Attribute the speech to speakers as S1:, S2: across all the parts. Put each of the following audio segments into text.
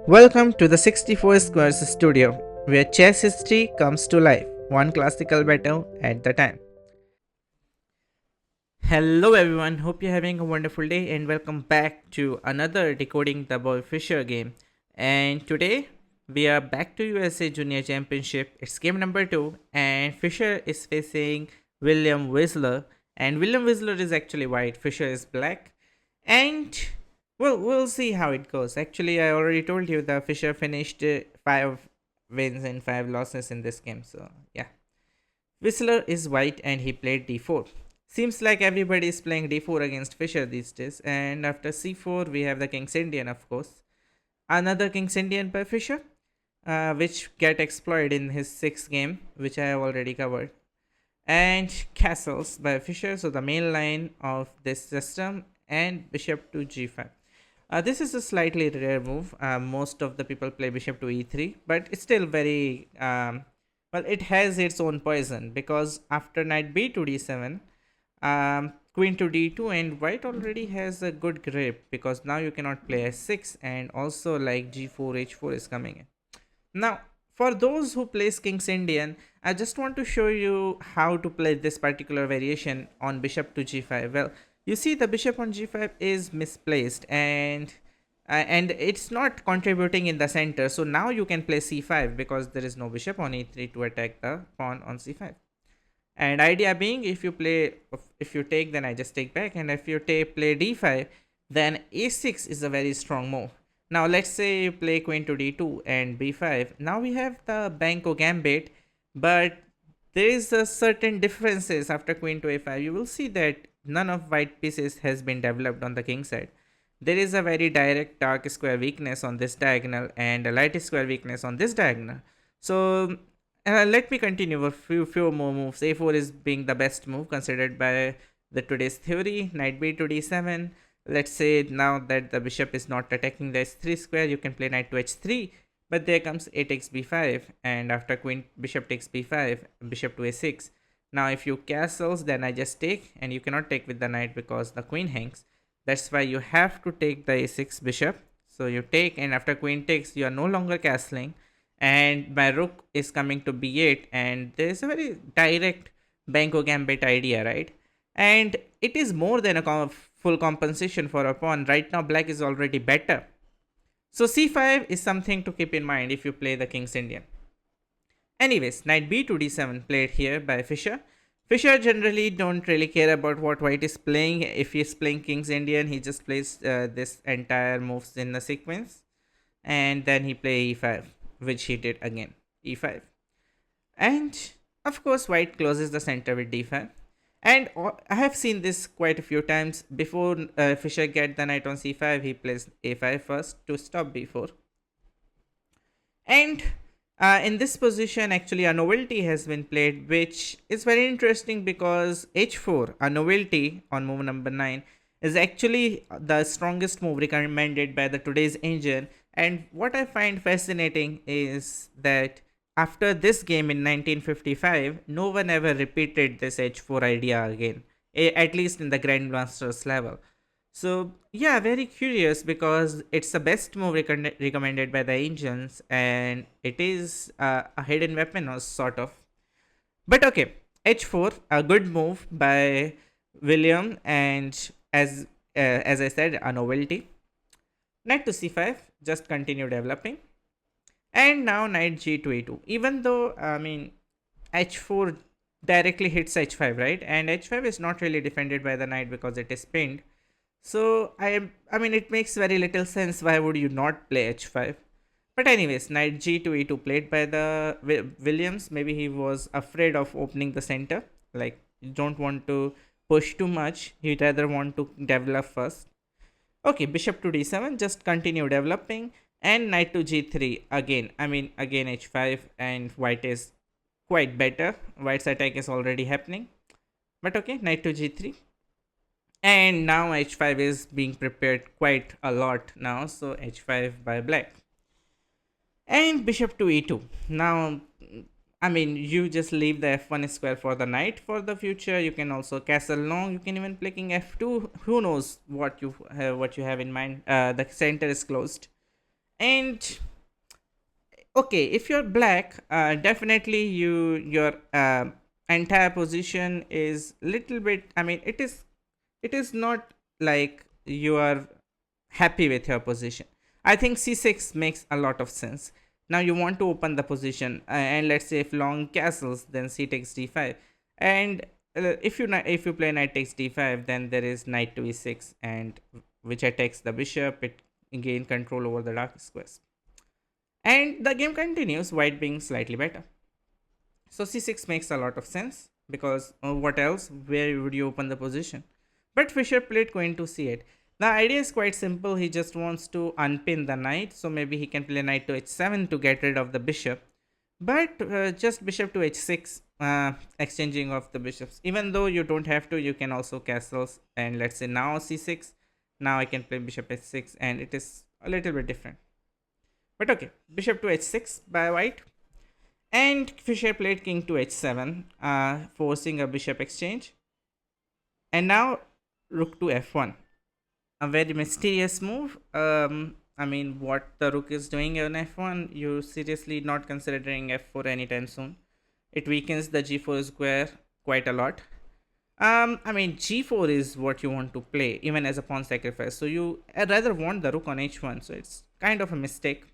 S1: Welcome to the 64 Squares studio, where chess history comes to life, one classical battle at a time. Hello, everyone. Hope you're having a wonderful day, and welcome back to another Decoding the W.Fischer game. And today, we are back to USA Junior Championship. It's game number 2, and Fischer is facing William Whistler. And William Whistler is actually white, Fischer is black. And well, we'll see how it goes. Actually, I already told you that Fischer finished 5 wins and 5 losses in this game. So, yeah. Whistler is white and he played d4. Seems like everybody is playing d4 against Fischer these days. And after c4, we have the King's Indian, of course. Another King's Indian by Fischer, which get exploited in his 6th game, which I have already covered. And castles by Fischer, so the main line of this system, and bishop to g5. This is a slightly rare move. Most of the people play bishop to e3, but it's still very well. It has its own poison because after knight b to d7, queen to d2, and white already has a good grip because now you cannot play s6, and also like g4, h4 is coming in. Now, for those who plays King's Indian, I just want to show you how to play this particular variation on bishop to g5. Well, you see the bishop on g5 is misplaced and it's not contributing in the center. So now you can play c5 because there is no bishop on e3 to attack the pawn on c5. And idea being, if you take, then I just take back, and if you play d5, then a6 is a very strong move. Now let's say you play queen to d2 and b5. Now we have the Banco gambit, but there is a certain differences after queen to a5. You will see that none of white pieces has been developed on the king side. There is a very direct dark square weakness on this diagonal and a light square weakness on this diagonal. So let me continue with few more moves. a4 is being the best move considered by the today's theory. Knight b to d7. Let's say now that the bishop is not attacking the s3 square, you can play knight to h3. But there comes a takes b5, and after queen bishop takes b5, bishop to a6. Now if you castles, then I just take, and you cannot take with the knight because the queen hangs. That's why you have to take the a6 bishop. So you take, and after queen takes, you are no longer castling, and my rook is coming to b8, and there is a very direct Banco gambit idea, right? And it is more than a full compensation for a pawn. Right now black is already better. So c5 is something to keep in mind if you play the King's Indian. Anyways, knight b to d7 played here by Fischer. Fischer generally don't really care about what white is playing. If he is playing King's Indian, he just plays this entire moves in a sequence, and then he play e5, which he did again, e5. And of course white closes the center with d5. And I have seen this quite a few times. Before Fischer get the knight on c5, he plays a5 first to stop b4. And in this position, actually a novelty has been played, which is very interesting because h4, a novelty on move number 9, is actually the strongest move recommended by the today's engine. And what I find fascinating is that after this game in 1955, no one ever repeated this h4 idea again, at least in the Grandmasters level. So yeah, very curious because it's the best move recommended by the engines, and it is a hidden weapon or sort of. But okay, h4, a good move by William, and as I said, a novelty. Knight to c5, just continue developing. And now knight g to e2. Even though, I mean, h4 directly hits h5, right? And h5 is not really defended by the knight because it is pinned. So, I mean, it makes very little sense. Why would you not play h5? But anyways, knight g to e2 played by the Williams. Maybe he was afraid of opening the center. Like, you don't want to push too much. He'd rather want to develop first. Okay, bishop to d7, just continue developing. And knight to g3 again. I mean, again h5, and white is quite better. White's attack is already happening. But okay, knight to g3. And now h5 is being prepared quite a lot now. So h5 by black. And bishop to e2. Now, I mean, you just leave the f1 square for the knight for the future. You can also castle long. You can even play king f2. Who knows what you have in mind. The center is closed. And okay, if you're black, definitely your entire position is little bit, I mean, it is not like you are happy with your position. I think c6 makes a lot of sense. Now you want to open the position, and let's say if long castles, then c takes d5. And if you play knight takes d5, then there is knight to e6, and which attacks the bishop. It gain control over the dark squares, and the game continues, white being slightly better. So c6 makes a lot of sense, because what else? Where would you open the position? But Fischer played queen to c8. The idea is quite simple. He just wants to unpin the knight, so maybe he can play knight to h7 to get rid of the bishop. But just bishop to h6, exchanging of the bishops. Even though you don't have to, you can also castles. And let's say now c6. Now I can play bishop h6, and it is a little bit different. But okay, bishop to h6 by white. And Fischer played king to h7, forcing a bishop exchange. And now rook to f1. A very mysterious move. I mean, what the rook is doing on f1, you seriously not considering f4 anytime soon. It weakens the g4 square quite a lot. I mean, g4 is what you want to play, even as a pawn sacrifice. So you rather want the rook on h1. So it's kind of a mistake.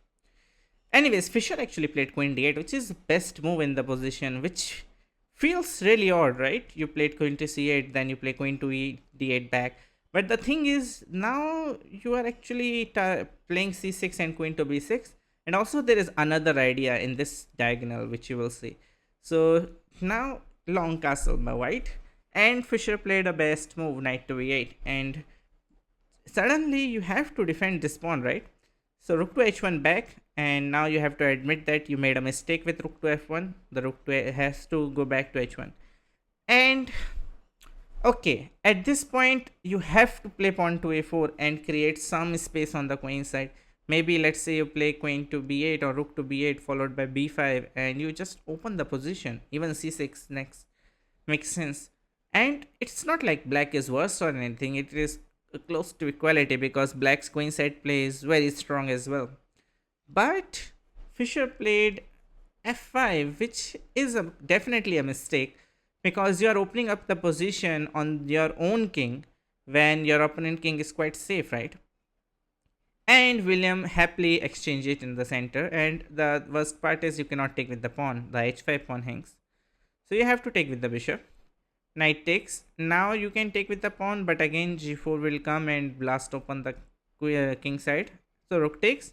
S1: Anyways, Fischer actually played queen d8, which is the best move in the position, which feels really odd, right? You played queen to c8, then you play queen to d8 back. But the thing is, now you are actually playing c6 and queen to b6. And also there is another idea in this diagonal, which you will see. So now long castle by white. And Fischer played a best move, knight to e8. And suddenly you have to defend this pawn, right? So rook to h1 back, and now you have to admit that you made a mistake with rook to f1. The rook has to go back to h1. And okay, at this point you have to play pawn to a4 and create some space on the queen side. Maybe let's say you play queen to b8 or rook to b8 followed by b5, and you just open the position. Even c6 next makes sense. And it's not like black is worse or anything. It is close to equality, because black's queen side play is very strong as well. But Fischer played f5, which is definitely a mistake, because you are opening up the position on your own king when your opponent king is quite safe, right? And William happily exchanged it in the center, and the worst part is you cannot take with the pawn. The h5 pawn hangs, so you have to take with the bishop. Knight takes. Now you can take with the pawn, but again g4 will come and blast open the king side. So rook takes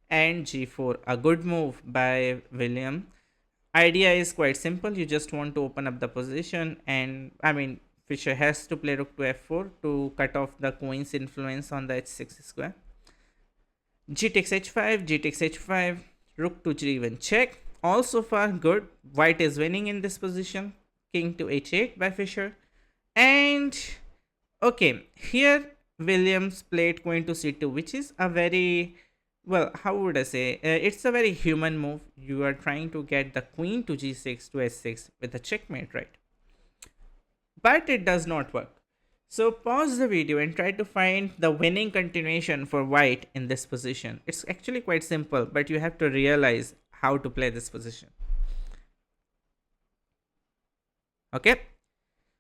S1: and g4. A good move by William. Idea is quite simple. You just want to open up the position, and I mean, Fischer has to play rook to f4 to cut off the queen's influence on the h6 square. G takes h5, g takes h5, rook to g1 check. All so far good. White is winning in this position. King to h8 by Fischer. And okay, here Williams played queen to c2, which is a very, well, how would I say, it's a very human move. You are trying to get the queen to g6 to h6 with a checkmate, right? But it does not work. So pause the video and try to find the winning continuation for white in this position. It's actually quite simple, but you have to realize how to play this position. Okay,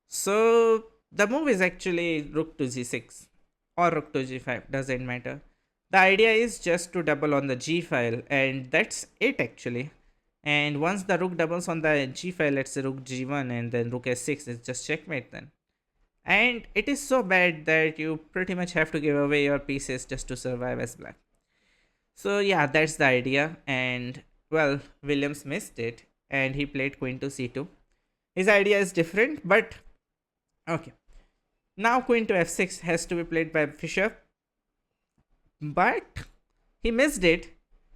S1: so the move is actually rook to g6 or rook to g5, doesn't matter. The idea is just to double on the g file, and that's it actually. And once the rook doubles on the g file, let's say rook g1 and then rook s6, it's just checkmate then. And it is so bad that you pretty much have to give away your pieces just to survive as black. So yeah, that's the idea. And well, Williams missed it, and he played queen to c2. His idea is different, but okay. Now queen to f6 has to be played by Fischer, but he missed it,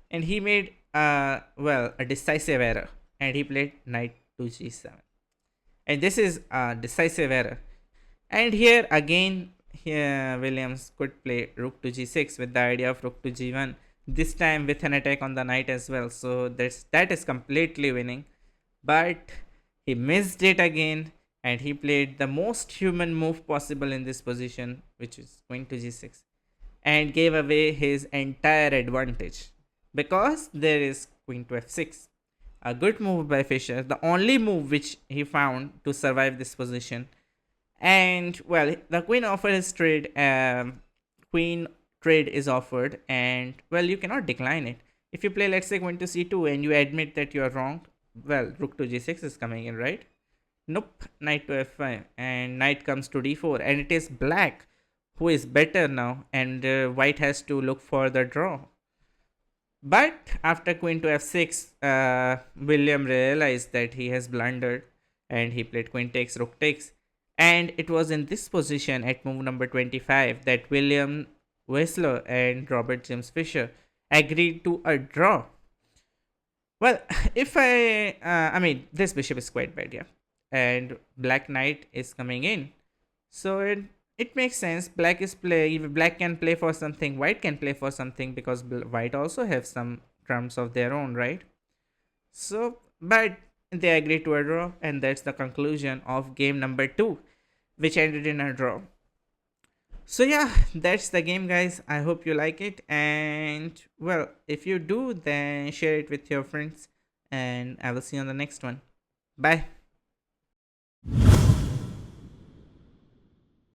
S1: and he made well, a decisive error, and he played knight to g7, and this is a decisive error. And here again, here Williams could play rook to g6 with the idea of rook to g1, this time with an attack on the knight as well. So that is completely winning, but he missed it again, and he played the most human move possible in this position, which is queen to g6, and gave away his entire advantage. because there is queen to f6. A good move by Fischer, the only move which he found to survive this position. And well, the queen offered his trade. Queen trade is offered, and well, you cannot decline it. If you play, let's say, queen to c2 and you admit that you are wrong, well, rook to g6 is coming in, right? Nope, knight to f5, and knight comes to d4, and it is black who is better now, and white has to look for the draw. But after queen to f6, William realized that he has blundered, and he played queen takes, rook takes. And it was in this position at move number 25 that William Wessler and Robert James Fisher agreed to a draw. Well, if I mean, this bishop is quite bad, yeah. And black knight is coming in. So it makes sense. Black is play. If black can play for something, white can play for something, because white also have some trumps of their own, right? So, but they agree to a draw, and that's the conclusion of game number 2, which ended in a draw. So yeah, that's the game, guys. I hope you like it, and well, if you do, then share it with your friends, and I will see you on the next one. Bye.